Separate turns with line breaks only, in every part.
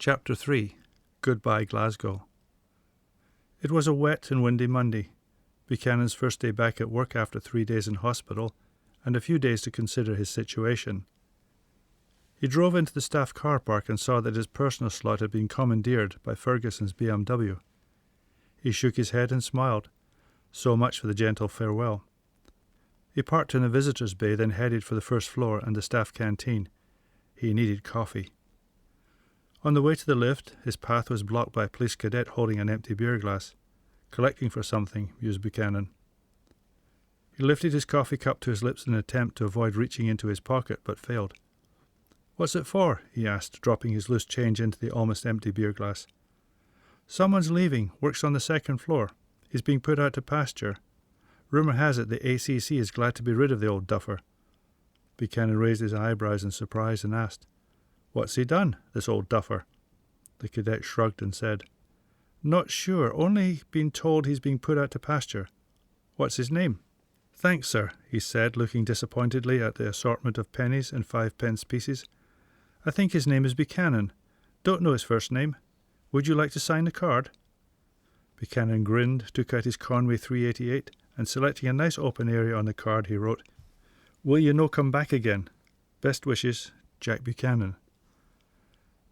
Chapter 3. Goodbye Glasgow. It was a wet and windy Monday, Buchanan's first day back at work after 3 days in hospital, and a few days to consider his situation. He drove into the staff car park and saw that his personal slot had been commandeered by Ferguson's BMW. He shook his head and smiled. So much for the gentle farewell. He parked in the visitor's bay, then headed for the first floor and the staff canteen. He needed coffee. On the way to the lift, his path was blocked by a police cadet holding an empty beer glass. Collecting for something, mused Buchanan. He lifted his coffee cup to his lips in an attempt to avoid reaching into his pocket, but failed. "What's it for?" he asked, dropping his loose change into the almost empty beer glass. "Someone's leaving, works on the second floor. He's being put out to pasture. Rumour has it the ACC is glad to be rid of the old duffer." Buchanan raised his eyebrows in surprise and asked, "What's he done, this old duffer?" The cadet shrugged and said, "Not sure, only been told he's being put out to pasture." "What's his name?" "Thanks, sir," he said, looking disappointedly at the assortment of pennies and 5-pence pieces. "I think his name is Buchanan. Don't know his first name. Would you like to sign the card?" Buchanan grinned, took out his Conway 388, and selecting a nice open area on the card, he wrote, "Will you no come back again? Best wishes, Jack Buchanan."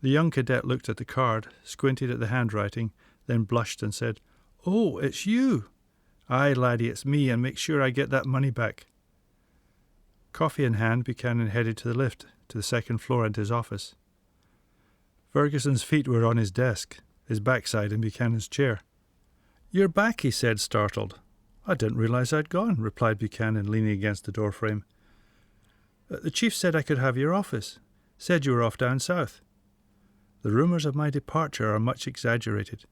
The young cadet looked at the card, squinted at the handwriting, then blushed and said, "Oh, it's you." "Aye, laddie, it's me, and make sure I get that money back." Coffee in hand, Buchanan headed to the lift, to the second floor and his office. Ferguson's feet were on his desk, his backside in Buchanan's chair. "You're back," he said, startled. "I didn't realize I'd gone," replied Buchanan, leaning against the doorframe. "The chief said I could have your office. Said you were off down south." "The rumours of my departure are much exaggerated."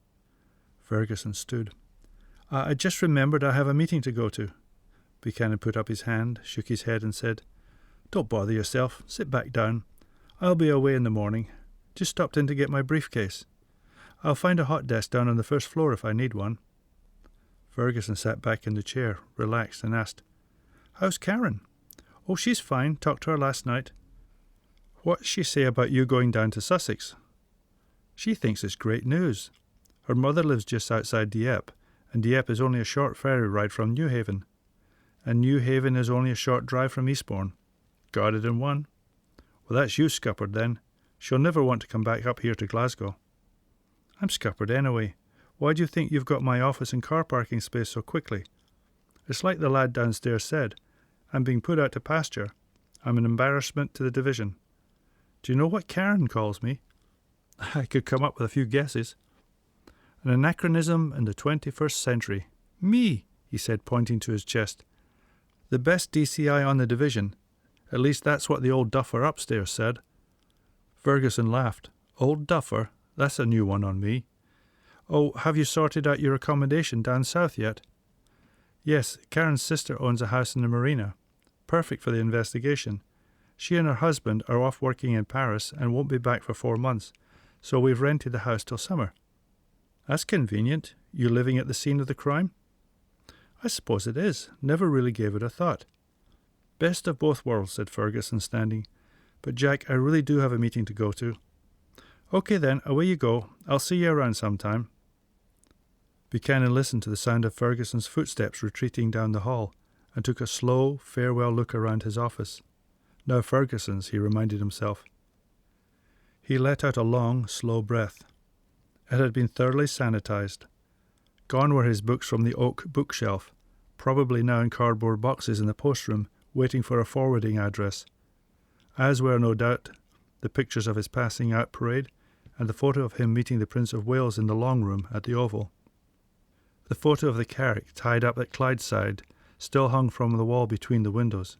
Ferguson stood. "I just remembered I have a meeting to go to." Buchanan put up his hand, shook his head and said, "Don't bother yourself. Sit back down. I'll be away in the morning. Just stopped in to get my briefcase. I'll find a hot desk down on the first floor if I need one." Ferguson sat back in the chair, relaxed, and asked, "How's Karen?" "Oh, she's fine. Talked to her last night." "What's she say about you going down to Sussex?" "She thinks it's great news. Her mother lives just outside Dieppe, and Dieppe is only a short ferry ride from Newhaven. And Newhaven is only a short drive from Eastbourne. Got it in one. Well, that's you scuppered then. She'll never want to come back up here to Glasgow." "I'm scuppered anyway. Why do you think you've got my office and car parking space so quickly? It's like the lad downstairs said. I'm being put out to pasture. I'm an embarrassment to the division. Do you know what Karen calls me?" "I could come up with a few guesses." "An anachronism in the 21st century. Me," he said, pointing to his chest. "The best DCI on the division. At least that's what the old duffer upstairs said." Ferguson laughed. "Old duffer? That's a new one on me." "Oh, have you sorted out your accommodation down south yet?" "Yes, Karen's sister owns a house in the Marina. Perfect for the investigation. She and her husband are off working in Paris and won't be back for 4 months, so we've rented the house till summer." "That's convenient. You living at the scene of the crime?" "I suppose it is. Never really gave it a thought." "Best of both worlds," said Ferguson, standing. "But, Jack, I really do have a meeting to go to." "Okay then, away you go. I'll see you around sometime." Buchanan listened to the sound of Ferguson's footsteps retreating down the hall, and took a slow, farewell look around his office. Now Ferguson's, he reminded himself. He let out a long, slow breath. It had been thoroughly sanitized. Gone were his books from the oak bookshelf, probably now in cardboard boxes in the post-room, waiting for a forwarding address. As were, no doubt, the pictures of his passing out parade, and the photo of him meeting the Prince of Wales in the long room at the Oval. The photo of the carrick tied up at Clydeside still hung from the wall between the windows.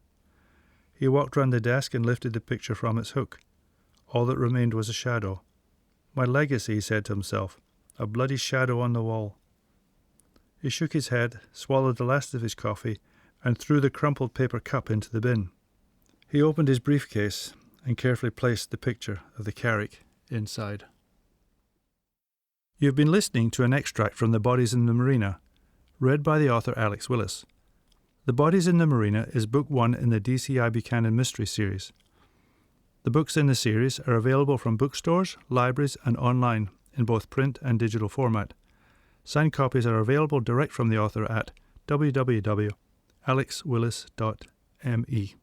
He walked round the desk and lifted the picture from its hook. All that remained was a shadow. "My legacy," he said to himself, "a bloody shadow on the wall." He shook his head, swallowed the last of his coffee, and threw the crumpled paper cup into the bin. He opened his briefcase and carefully placed the picture of the carrick inside. You've been listening to an extract from The Bodies in the Marina, read by the author Alex Willis. The Bodies in the Marina is Book 1 in the DCI Buchanan Mystery Series. The books in the series are available from bookstores, libraries, and online in both print and digital format. Signed copies are available direct from the author at www.alexwillis.me.